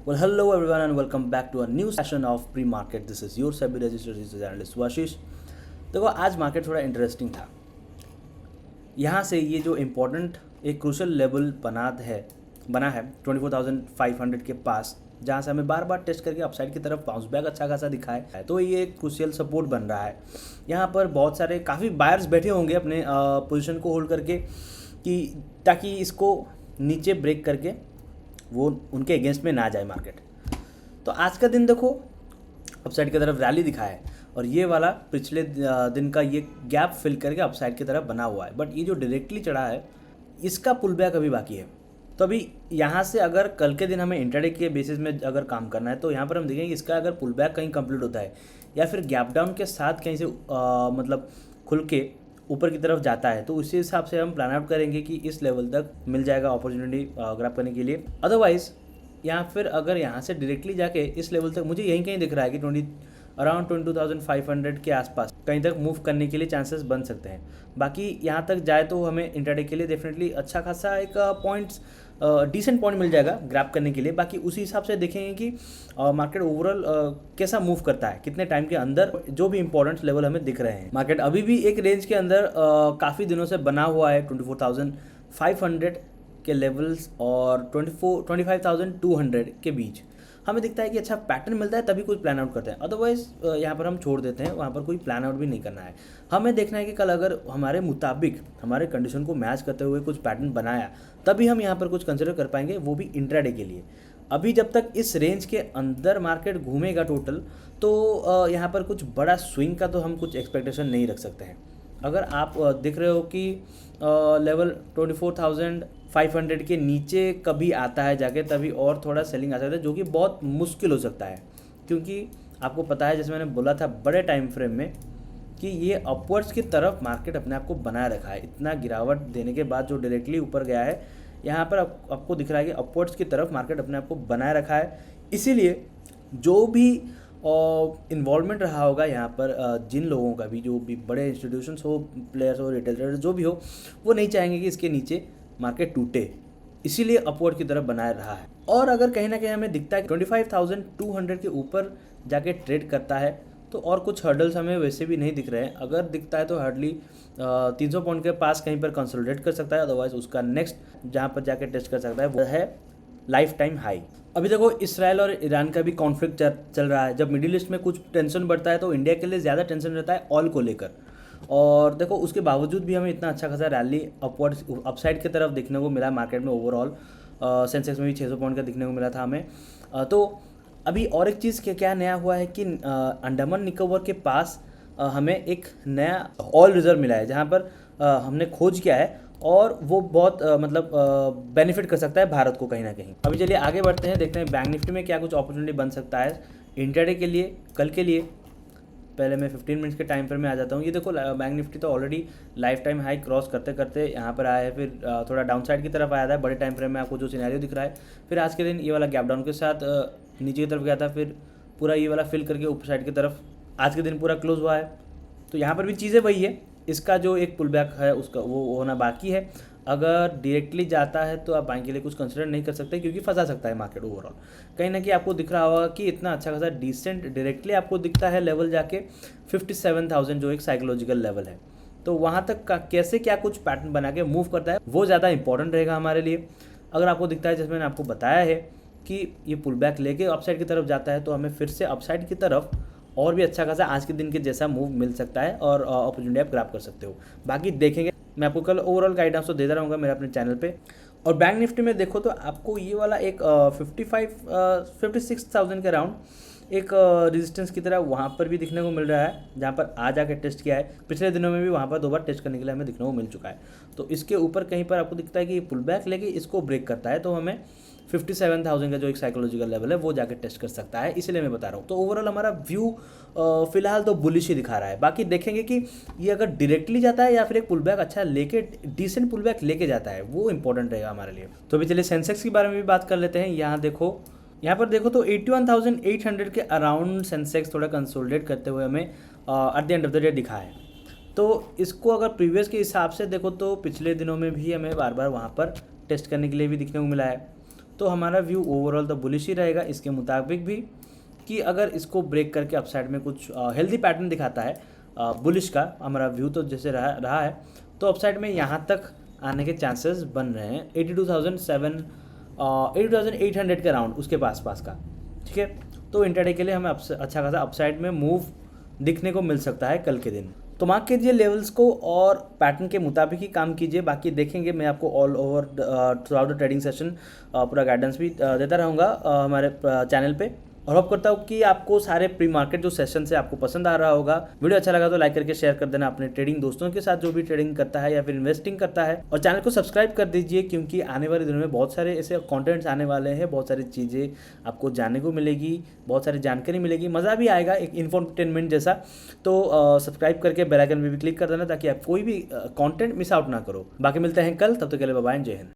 Well, hello everyone and welcome back to a new session of pre-market. This is your SEBI registered research analyst Vashish. देखो आज market थोड़ा interesting था। यहाँ से ये जो इम्पोर्टेंट एक क्रूशल लेवल बना है 24,500 के पास, जहाँ से हमें बार बार टेस्ट करके अपसाइड की तरफ बाउंस बैक अच्छा खासा दिखाया है, तो ये एक क्रूशियल सपोर्ट बन रहा है। यहाँ पर बहुत सारे काफ़ी बायर्स बैठे होंगे अपने पोजीशन को होल्ड करके कि ताकि इसको नीचे ब्रेक करके वो उनके अगेंस्ट में ना जाए मार्केट। तो आज का दिन देखो अपसाइड की तरफ रैली दिखाया है और ये वाला पिछले दिन का ये गैप फिल करके अपसाइड की तरफ बना हुआ है, बट ये जो डायरेक्टली चढ़ा है इसका पुल बैक अभी बाकी है। तो अभी यहाँ से अगर कल के दिन हमें इंट्राडे के बेसिस में अगर काम करना है तो यहाँ पर हम देखेंगे इसका अगर पुल बैक कहीं कंप्लीट होता है या फिर गैप डाउन के साथ कहीं से मतलब खुल के ऊपर की तरफ जाता है, तो उसी हिसाब से हम प्लान आउट करेंगे कि इस लेवल तक मिल जाएगा अपॉर्चुनिटी ग्रैब करने के लिए। अदरवाइज़ या फिर अगर यहाँ से डायरेक्टली जाके इस लेवल तक मुझे यहीं कहीं दिख रहा है कि अराउंड 22,500 के आसपास कहीं तक मूव करने के लिए चांसेस बन सकते हैं। बाकी यहाँ तक जाए तो हमें इंट्राडे के लिए डेफिनेटली अच्छा खासा एक पॉइंट्स डिसेंट पॉइंट मिल जाएगा ग्रैब करने के लिए। बाकी उसी हिसाब से देखेंगे कि मार्केट ओवरऑल कैसा मूव करता है, कितने टाइम के अंदर जो भी इंपॉर्टेंट लेवल हमें दिख रहे हैं। मार्केट अभी भी एक रेंज के अंदर काफ़ी दिनों से बना हुआ है 24,500 के लेवल्स और 25,200 के बीच हमें दिखता है कि अच्छा पैटर्न मिलता है तभी कुछ प्लान आउट करते हैं। अदरवाइज यहाँ पर हम छोड़ देते हैं, वहाँ पर कोई प्लान आउट भी नहीं करना है। हमें देखना है कि कल अगर हमारे मुताबिक हमारे कंडीशन को मैच करते हुए कुछ पैटर्न बनाया तभी हम यहाँ पर कुछ कंसिडर कर पाएंगे, वो भी इंट्राडे के लिए। अभी जब तक इस रेंज के अंदर मार्केट घूमेगा टोटल, तो यहाँ पर कुछ बड़ा स्विंग का तो हम कुछ एक्सपेक्टेशन नहीं रख सकते हैं। अगर आप देख रहे हो कि लेवल 24,500 के नीचे कभी आता है जाके, तभी और थोड़ा सेलिंग आ सकता है, जो कि बहुत मुश्किल हो सकता है। क्योंकि आपको पता है, जैसे मैंने बोला था बड़े टाइम फ्रेम में, कि ये अपवर्ड्स की तरफ मार्केट अपने आप को बनाए रखा है। इतना गिरावट देने के बाद जो डायरेक्टली ऊपर गया है, यहाँ पर आपको दिख रहा है कि अपवर्ड्स की तरफ मार्केट अपने आप को बनाए रखा है। इसीलिए जो भी इन्वॉल्वमेंट रहा होगा यहाँ पर जिन लोगों का भी, जो भी बड़े इंस्टीट्यूशंस हो, प्लेयर्स हो, रिटेलर्स जो भी हो, वो नहीं चाहेंगे कि इसके नीचे मार्केट टूटे, इसीलिए अपवर्ड की तरफ बनाए रहा है। और अगर कहीं ना कहीं हमें दिखता है कि 25,200 के ऊपर जाके ट्रेड करता है, तो और कुछ हर्डल्स हमें वैसे भी नहीं दिख रहे हैं। अगर दिखता है तो हार्डली 300 पॉइंट के पास कहीं पर कंसोलिडेट कर सकता है। अदरवाइज उसका नेक्स्ट जहाँ पर जाके टेस्ट कर सकता है वो है लाइफ टाइम हाई। अभी देखो इसराइल और ईरान का भी कॉन्फ्लिक्ट चल रहा है। जब मिडिल ईस्ट में कुछ टेंशन बढ़ता है तो इंडिया के लिए ज़्यादा टेंशन रहता है ऑयल को लेकर। और देखो उसके बावजूद भी हमें इतना अच्छा खासा रैली अपवर्ड्स अपसाइड की तरफ देखने को मिला मार्केट में। ओवरऑल सेंसेक्स में भी 600 पॉइंट का देखने को मिला था हमें। तो अभी और एक चीज़ क्या नया हुआ है कि अंडमान निकोबार के पास हमें एक नया ऑयल रिजर्व मिला है, जहाँ पर हमने खोज किया है और वो बहुत मतलब बेनिफिट कर सकता है भारत को कहीं ना कहीं। अभी चलिए आगे बढ़ते हैं, देखते हैं बैंक निफ्टी में क्या कुछ अपॉर्चुनिटी बन सकता है इंट्राडे के लिए कल के लिए। पहले मैं 15 मिनट्स के टाइम फ्रेम में आ जाता हूँ। ये देखो बैंक निफ्टी तो already life time high cross करते करते यहाँ पर आया है, फिर थोड़ा डाउन साइड की तरफ आया था बड़े टाइम फ्रेम में, आपको जो सिनेरियो दिख रहा है। फिर आज के दिन ये वाला गैप डाउन के साथ नीचे की तरफ गया था, फिर पूरा ये वाला फिल करके ऊपर साइड की तरफ आज के दिन पूरा क्लोज हुआ है। तो यहाँ पर भी चीज़ें वही है, इसका जो एक पुल बैक है उसका वो होना बाकी है। अगर डायरेक्टली जाता है तो आप बाइंग के लिए कुछ कंसिडर नहीं कर सकते, क्योंकि फंसा सकता है मार्केट ओवरऑल। कहीं ना कहीं आपको दिख रहा होगा कि इतना अच्छा खासा डिसेंट डायरेक्टली आपको दिखता है लेवल जाके 57,000, जो एक साइकोलॉजिकल लेवल है। तो वहाँ तक का कैसे क्या कुछ पैटर्न बना के मूव करता है वो ज़्यादा इंपॉर्टेंट रहेगा हमारे लिए। अगर आपको दिखता है, जैसे मैंने आपको बताया है कि ये पुल बैक लेके अपसाइड की तरफ जाता है, तो हमें फिर से अपसाइड की तरफ और भी अच्छा खासा आज के दिन के जैसा मूव मिल सकता है और अपॉर्चुनिटी आप ग्रैब कर सकते हो। बाकी देखेंगे, मैं आपको कल ओवरऑल गाइडेंस तो देता रहूँगा मेरे अपने चैनल पे। और बैंक निफ्टी में देखो तो आपको ये वाला एक 56,000 के अराउंड एक रेजिस्टेंस की तरह वहाँ पर भी दिखने को मिल रहा है, जहाँ पर आज आके टेस्ट किया है। पिछले दिनों में भी वहाँ पर 2 बार टेस्ट करने के लिए हमें दिखने को मिल चुका है। तो इसके ऊपर कहीं पर आपको दिखता है कि पुल बैक लेके इसको ब्रेक करता है, तो हमें 57,000 का जो एक साइकोलॉजिकल लेवल है वो जाकर टेस्ट कर सकता है, इसलिए मैं बता रहा हूँ। तो ओवरऑल हमारा व्यू फिलहाल तो बुलिश ही दिखा रहा है। बाकी देखेंगे कि ये अगर डायरेक्टली जाता है या फिर एक पुल बैक अच्छा लेके डिसेंट पुल बैक लेके जाता है, वो इंपॉर्टेंट रहेगा हमारे लिए। तो अभी चलिए सेंसेक्स के बारे में भी बात कर लेते हैं। यहाँ पर देखो तो 81,800 के अराउंड सेंसेक्स थोड़ा कंसोलिडेट करते हुए हमें at the end of the day दिखा है। तो इसको अगर प्रीवियस के हिसाब से देखो तो पिछले दिनों में भी हमें बार बार वहाँ पर टेस्ट करने के लिए भी दिखने को मिला है। तो हमारा व्यू ओवरऑल तो बुलिश ही रहेगा इसके मुताबिक भी, कि अगर इसको ब्रेक करके अपसाइड में कुछ हेल्दी पैटर्न दिखाता है बुलिश का, हमारा व्यू तो जैसे रहा है, तो अपसाइड में यहाँ तक आने के चांसेस बन रहे हैं 82,800 के राउंड उसके पास का, ठीक है। तो इंट्राडे के लिए हमें अच्छा खासा अपसाइड में मूव दिखने को मिल सकता है कल के दिन। तो मार्क कीजिए लेवल्स को और पैटर्न के मुताबिक ही काम कीजिए। बाकी देखेंगे, मैं आपको all over through out the trading session पूरा गाइडेंस भी देता रहूँगा हमारे चैनल पे। और होप करता हूँ कि आपको सारे प्री मार्केट जो सेशन से आपको पसंद आ रहा होगा। वीडियो अच्छा लगा तो लाइक करके शेयर कर देना अपने ट्रेडिंग दोस्तों के साथ जो भी ट्रेडिंग करता है या फिर इन्वेस्टिंग करता है, और चैनल को सब्सक्राइब कर दीजिए क्योंकि आने वाले दिनों में बहुत सारे ऐसे कंटेंट्स आने वाले हैं, बहुत सारी चीज़ें आपको जानने को मिलेगी, बहुत सारी जानकारी मिलेगी, मज़ा भी आएगा एक इन्फोटेनमेंट जैसा। तो सब्सक्राइब करके बेल आइकन में भी क्लिक कर देना ताकि आप कोई भी कंटेंट मिस आउट ना करो। बाकी मिलते हैं कल, तब तक के लिए बाय बाय, जय हिंद।